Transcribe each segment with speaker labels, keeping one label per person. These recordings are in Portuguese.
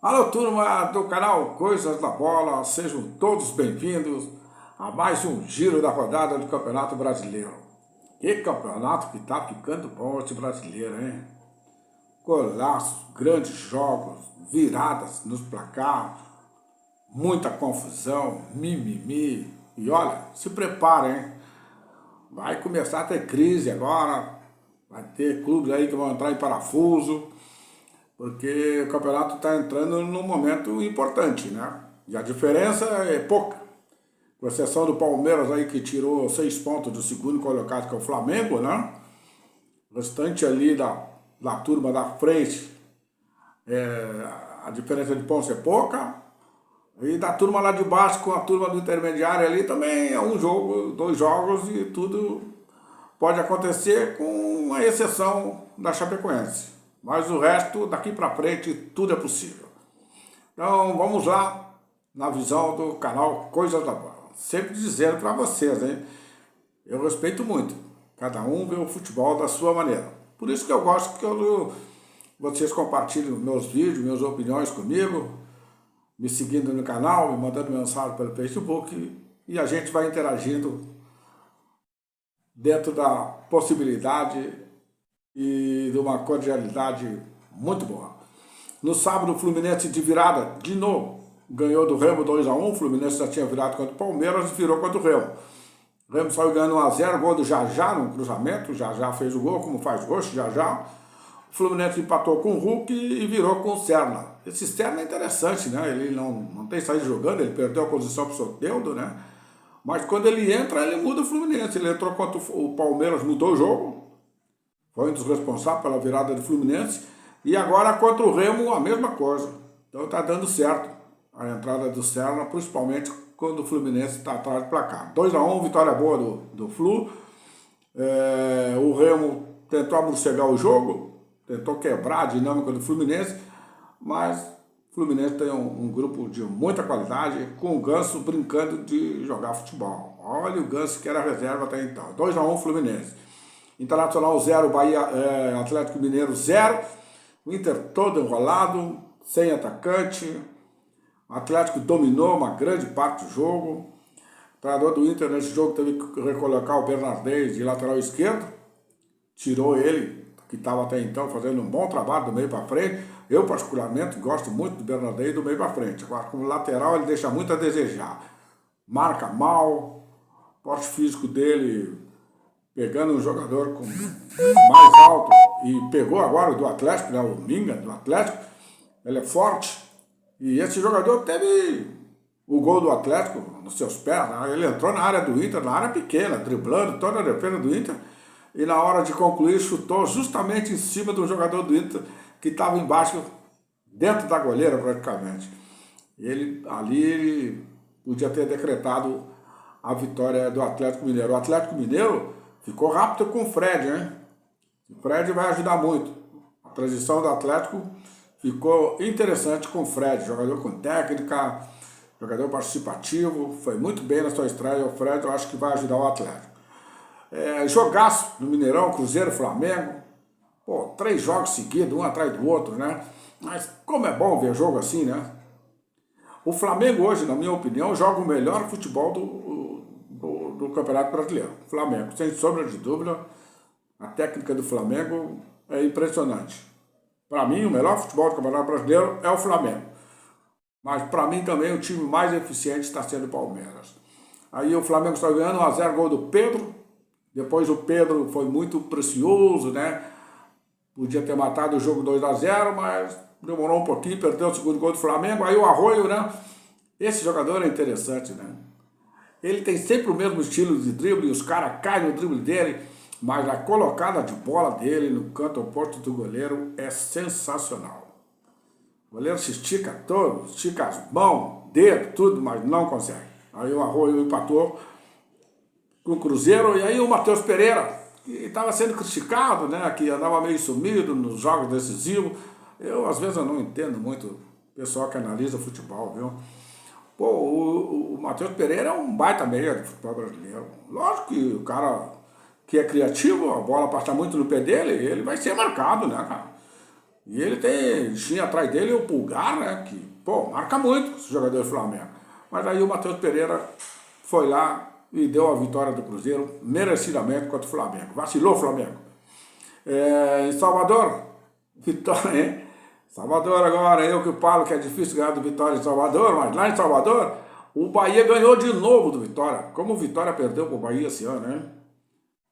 Speaker 1: Alô, turma do canal Coisas da Bola, sejam todos bem-vindos a mais um giro da rodada do Campeonato Brasileiro. Que campeonato que tá ficando bom esse brasileiro, hein? Golaços, grandes jogos, viradas nos placares, muita confusão, mimimi. E olha, se preparem, hein? Vai começar a ter crise agora, vai ter clubes aí que vão entrar em parafuso, porque o campeonato está entrando num momento importante, né? E a diferença é pouca, com exceção do Palmeiras aí que tirou 6 pontos do segundo colocado, que é o Flamengo, né? O restante ali da turma da frente, a diferença de pontos é pouca. E da turma lá de baixo com a turma do intermediário ali também é um jogo, 2 jogos e tudo pode acontecer com a exceção da Chapecoense. Mas o resto, daqui para frente, tudo é possível. Então vamos lá na visão do canal Coisas da Bola. Sempre dizendo para vocês, hein? Eu respeito muito. Cada um vê o futebol da sua maneira. Por isso que eu gosto que vocês compartilhem meus vídeos, minhas opiniões comigo, me seguindo no canal, me mandando mensagem pelo Facebook e a gente vai interagindo dentro da possibilidade e de uma cordialidade muito boa. No sábado, o Fluminense de virada, de novo, ganhou do Remo 2-1. O Fluminense já tinha virado contra o Palmeiras e virou contra o Remo. O Remo saiu ganhando 1-0, gol do Jajá no cruzamento. O Jajá fez o gol, como faz roxo, Jajá. O Fluminense empatou com o Hulk e virou com o Serna. Esse Serna é interessante, né? Ele não tem saído jogando, ele perdeu a posição para o Soteldo, né? Mas quando ele entra, ele muda o Fluminense. Ele entrou contra o Palmeiras, mudou o jogo. Foi um dos responsáveis pela virada do Fluminense. E agora contra o Remo, a mesma coisa. Então está dando certo a entrada do Serna, principalmente quando o Fluminense está atrás do placar. 2-1, vitória boa do Flu. O Remo tentou amorcegar o jogo, tentou quebrar a dinâmica do Fluminense, mas o Fluminense tem um grupo de muita qualidade, com o Ganso brincando de jogar futebol. Olha o Ganso que era reserva até então. 2-1 Fluminense. Internacional 0, Bahia, Atlético Mineiro 0. O Inter todo enrolado, sem atacante. O Atlético dominou uma grande parte do jogo. O treinador do Inter nesse jogo teve que recolocar o Bernardês de lateral esquerdo. Tirou ele, que estava até então fazendo um bom trabalho do meio para frente. Eu, particularmente, gosto muito do Bernardês do meio para frente. Agora, como lateral, ele deixa muito a desejar. Marca mal, o porte físico dele, pegando um jogador com mais alto, e pegou agora o do Atlético, né, o Minga do Atlético, ele é forte, e esse jogador teve o gol do Atlético nos seus pés, né? Ele entrou na área do Inter, na área pequena, driblando toda a defesa do Inter, e na hora de concluir chutou justamente em cima do jogador do Inter, que estava embaixo, dentro da goleira praticamente. Ele podia ter decretado a vitória do Atlético Mineiro. O Atlético Mineiro ficou rápido com o Fred, hein? O Fred vai ajudar muito. A transição do Atlético ficou interessante com o Fred, jogador com técnica, jogador participativo, foi muito bem na sua estreia. O Fred, eu acho que vai ajudar o Atlético. Jogaço no Mineirão, Cruzeiro, Flamengo. Pô, 3 jogos seguidos, um atrás do outro, né? Mas como é bom ver jogo assim, né? O Flamengo hoje, na minha opinião, joga o melhor futebol do Campeonato Brasileiro. Flamengo, sem sombra de dúvida, a técnica do Flamengo é impressionante. Para mim, o melhor futebol do Campeonato Brasileiro é o Flamengo. Mas para mim também o time mais eficiente está sendo o Palmeiras. Aí o Flamengo está ganhando 1-0, gol do Pedro. Depois o Pedro foi muito precioso, né? Podia ter matado o jogo 2-0, mas demorou um pouquinho, perdeu o segundo gol do Flamengo. Aí o Arroio, né? Esse jogador é interessante, né? Ele tem sempre o mesmo estilo de drible, e os caras caem no drible dele, mas a colocada de bola dele no canto oposto do goleiro é sensacional. O goleiro se estica todo, estica as mãos, dedo, tudo, mas não consegue. Aí o Arroio empatou com o Cruzeiro, e aí o Matheus Pereira, que estava sendo criticado, né, que andava meio sumido nos jogos decisivos. Às vezes eu não entendo muito o pessoal que analisa futebol, viu? Pô, o Matheus Pereira é um baita meia do futebol brasileiro. Lógico que o cara que é criativo, a bola passa muito no pé dele, ele vai ser marcado, né, cara? E ele tinha atrás dele o Pulgar, né? Que, pô, marca muito esse jogador do Flamengo. Mas aí o Matheus Pereira foi lá e deu a vitória do Cruzeiro merecidamente contra o Flamengo. Vacilou o Flamengo. Em Salvador, vitória, hein? Salvador agora, eu que falo que é difícil ganhar do Vitória em Salvador, mas lá em Salvador, o Bahia ganhou de novo do Vitória. Como o Vitória perdeu pro Bahia esse ano, né?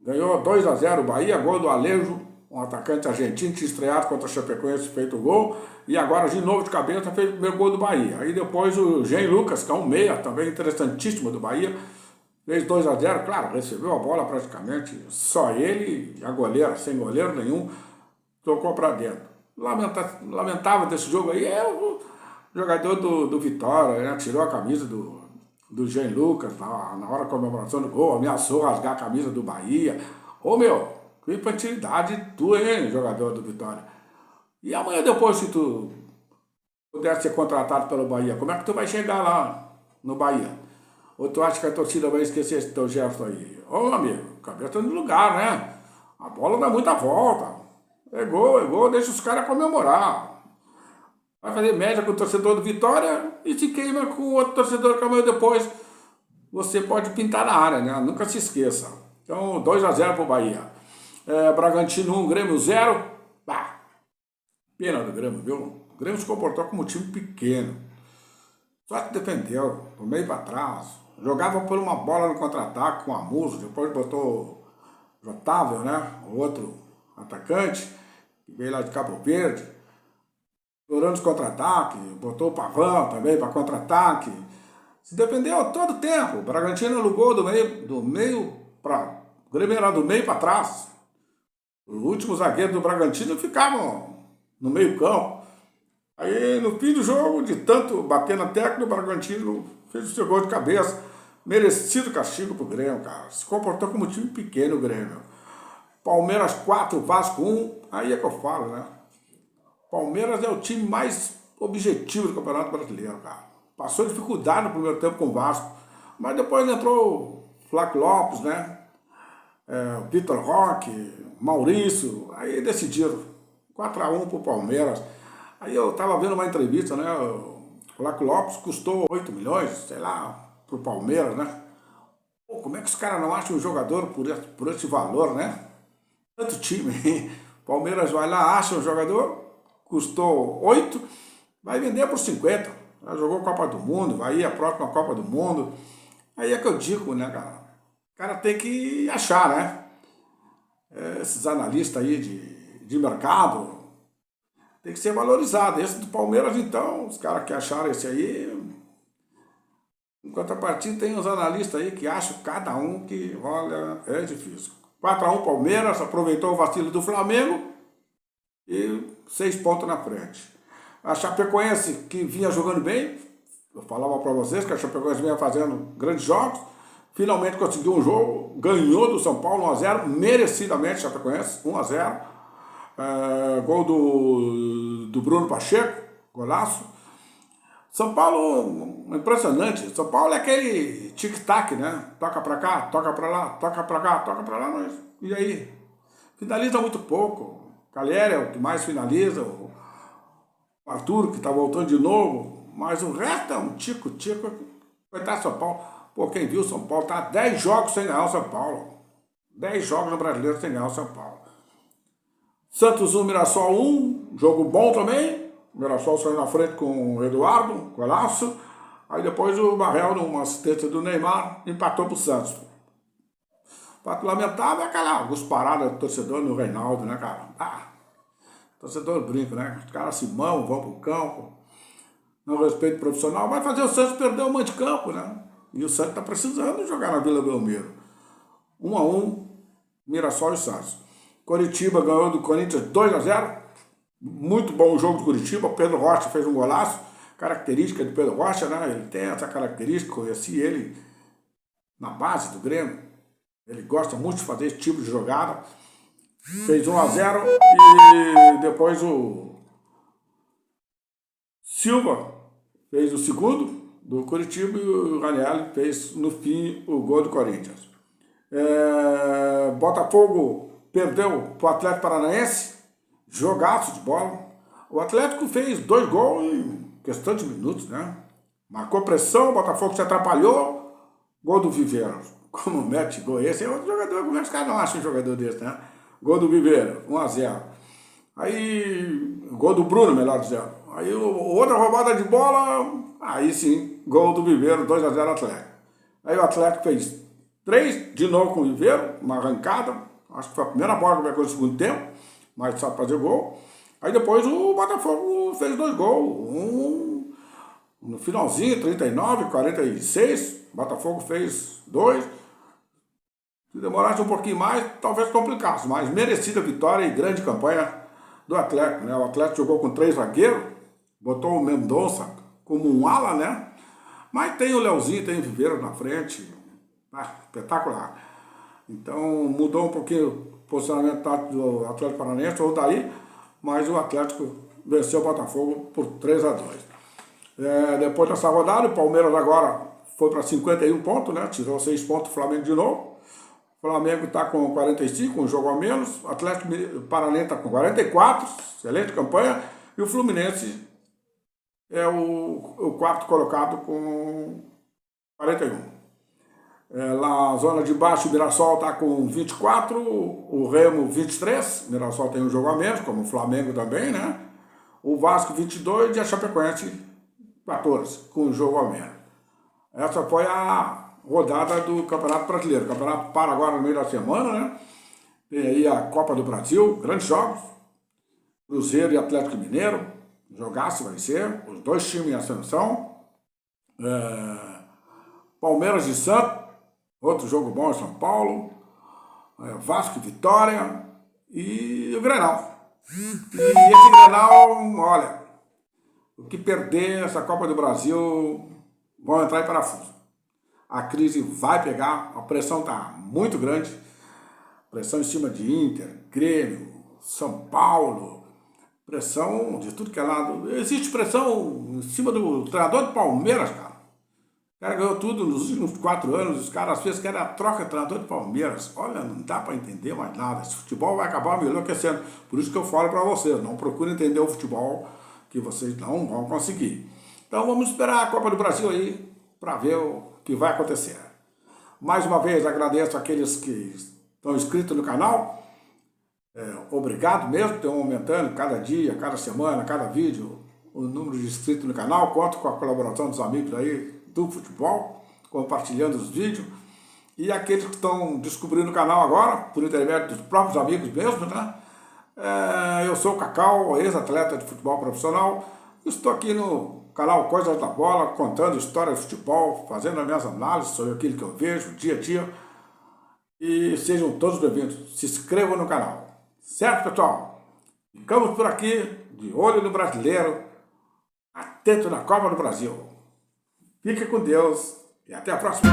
Speaker 1: Ganhou 2-0 o Bahia, gol do Alejo, um atacante argentino, tinha estreado contra o Chapecoense, feito o gol, e agora de novo de cabeça fez o primeiro gol do Bahia. Aí depois o Jean Lucas, que é um meia, também interessantíssimo do Bahia, fez 2-0, claro, recebeu a bola praticamente, só ele e a goleira, sem goleiro nenhum, tocou para dentro. Lamentável desse jogo aí é o jogador do Vitória, né? Tirou a camisa do Jean Lucas na hora da comemoração do gol, ameaçou rasgar a camisa do Bahia. Ô meu, que infantilidade tu, hein, jogador do Vitória. E amanhã depois, se tu puder ser contratado pelo Bahia, como é que tu vai chegar lá no Bahia? Ou tu acha que a torcida vai esquecer esse teu gesto aí? Ô amigo, cabeça no lugar, né? A bola dá muita volta. É gol, deixa os caras comemorar. Vai fazer média com o torcedor do Vitória e se queima com o outro torcedor que amanhã depois você pode pintar na área, né? Nunca se esqueça. Então, 2-0 pro Bahia. Bragantino 1, Grêmio 0. Pena do Grêmio, viu? O Grêmio se comportou como um time pequeno. Só que defendeu, do meio para trás. Jogava por uma bola no contra-ataque com a Muso, depois botou o Otávio, né? O outro atacante, que veio lá de Cabo Verde, explorando os contra-ataques, botou o Pavão também para contra-ataque. Se defendeu todo o tempo. O Bragantino alugou do meio para. O Grêmio era do meio para trás. Os últimos zagueiros do Bragantino ficavam no meio-campo. Aí no fim do jogo, de tanto bater na tecla, o Bragantino fez o seu gol de cabeça. Merecido castigo pro Grêmio, cara. Se comportou como um time pequeno o Grêmio. Palmeiras 4, Vasco 1, aí é que eu falo, né? Palmeiras é o time mais objetivo do Campeonato Brasileiro, cara. Passou dificuldade no primeiro tempo com o Vasco, mas depois entrou o Flávio Lopes, né? O Vitor Roque, Maurício, aí decidiram 4-1 pro Palmeiras. Aí eu tava vendo uma entrevista, né? O Flávio Lopes custou 8 milhões, sei lá, pro Palmeiras, né? Pô, como é que os caras não acham um jogador por esse valor, né? Tanto time, Palmeiras vai lá, acha um jogador, custou 8, vai vender por 50. Já jogou Copa do Mundo, vai ir a próxima Copa do Mundo. Aí é que eu digo, né, cara? O cara tem que achar, né? Esses analistas aí de mercado tem que ser valorizado. Esse do Palmeiras, então, os caras que acharam esse aí. Em contrapartida, tem os analistas aí que acham cada um que, olha, é difícil. 4-1 Palmeiras, aproveitou o vacilo do Flamengo e 6 pontos na frente. A Chapecoense, que vinha jogando bem, eu falava para vocês que a Chapecoense vinha fazendo grandes jogos, finalmente conseguiu um jogo, ganhou do São Paulo 1-0, merecidamente Chapecoense, 1-0. Gol do Bruno Pacheco, golaço. São Paulo, impressionante. São Paulo é aquele tic-tac, né? Toca pra cá, toca pra lá, toca pra cá, toca pra lá, mas e aí? Finaliza muito pouco. Calheri é o que mais finaliza, o Arthur que tá voltando de novo, mas o resto é um tico-tico. Coitado São Paulo. Pô, quem viu o São Paulo tá 10 jogos sem ganhar o São Paulo. 10 jogos no Brasileiro sem ganhar o São Paulo. Santos 1, Mirassol 1, jogo bom também. O Mirassol saiu na frente com o Eduardo, golaço. Aí depois o Barrel, numa assistência do Neymar, empatou pro Santos. O fato lamentável é aquela paradas do torcedor no Reinaldo, né, cara? Torcedor brinca, né? Os caras se mão, vão pro campo, não respeito profissional, vai fazer o Santos perder o mando de campo, né? E o Santos tá precisando jogar na Vila Belmiro. 1-1, Mirassol e Santos. Coritiba ganhou do Corinthians 2-0. Muito bom o jogo do Coritiba. Pedro Rocha fez um golaço. Característica de Pedro Rocha, né? Ele tem essa característica, conheci ele na base do Grêmio. Ele gosta muito de fazer esse tipo de jogada. Fez 1-0 e depois o Silva fez o segundo do Coritiba e o Ranieri fez no fim o gol do Corinthians. Botafogo perdeu para o Atlético Paranaense, jogaço de bola. O Atlético fez 2 gols em questão de minutos, né? Marcou pressão, o Botafogo se atrapalhou, gol do Viveiro. Como mete gol esse? É outro jogador, como é que os caras não acham um jogador desse, né? Gol do Viveiro, 1-0. Aí, gol do Bruno, melhor dizendo. Aí, outra roubada de bola, aí sim, gol do Viveiro, 2-0 Atlético. Aí o Atlético fez 3, de novo com o Viveiro, uma arrancada. Acho que foi a primeira bola que pegou no segundo tempo, mas só fazer gol. Aí depois o Botafogo fez 2 gols. Um no finalzinho, 39, 46. O Botafogo fez 2. Se demorasse um pouquinho mais, talvez complicasse. Mas merecida vitória e grande campanha do Atlético, né? O Atlético jogou com 3 zagueiros. Botou o Mendonça como um ala, né? Mas tem o Leozinho, tem o Viveiro na frente. Espetacular. Então mudou um pouquinho o posicionamento do Atlético Paranaense, ou daí, mas o Atlético venceu o Botafogo por 3-2. Depois dessa rodada, o Palmeiras agora foi para 51 pontos, né? Tirou 6 pontos do Flamengo de novo. O Flamengo está com 45, um jogo a menos. O Atlético Paranaense está com 44, excelente campanha. E o Fluminense é o quarto colocado com 41. Na zona de baixo, o Mirassol está com 24, o Remo 23, o Mirassol tem um jogo a menos, como o Flamengo também, né? O Vasco 22 e a Chapecoense 14, com um jogo a menos. Essa foi a rodada do Campeonato Brasileiro. O campeonato para agora no meio da semana, né? Tem aí a Copa do Brasil, grandes jogos, Cruzeiro e Atlético Mineiro, jogaço vai ser, os 2 times em ascensão, Palmeiras e Santos, outro jogo bom em São Paulo, Vasco e Vitória e o Grenal. E esse Grenal, olha, o que perder essa Copa do Brasil vão entrar em parafuso. A crise vai pegar, a pressão está muito grande, pressão em cima de Inter, Grêmio, São Paulo, pressão de tudo que é lado. Existe pressão em cima do treinador do Palmeiras, cara. O cara ganhou tudo nos últimos 4 anos, os caras às vezes querem a troca de treinador de Palmeiras. Olha, não dá para entender mais nada. Esse futebol vai acabar me enlouquecendo. Por isso que eu falo para vocês, não procurem entender o futebol, que vocês não vão conseguir. Então vamos esperar a Copa do Brasil aí, para ver o que vai acontecer. Mais uma vez agradeço aqueles que estão inscritos no canal. Obrigado mesmo, estão aumentando cada dia, cada semana, cada vídeo, o número de inscritos no canal. Conto com a colaboração dos amigos aí do futebol, compartilhando os vídeos. E aqueles que estão descobrindo o canal agora, por intermédio dos próprios amigos mesmo, né? Eu sou o Cacau, ex-atleta de futebol profissional. Estou aqui no canal Coisas da Bola, contando história de futebol, fazendo as minhas análises sobre aquilo que eu vejo dia a dia. E sejam todos bem-vindos. Se inscrevam no canal. Certo, pessoal? Ficamos por aqui, de olho no brasileiro, atento na Copa do Brasil. Fique com Deus e até a próxima.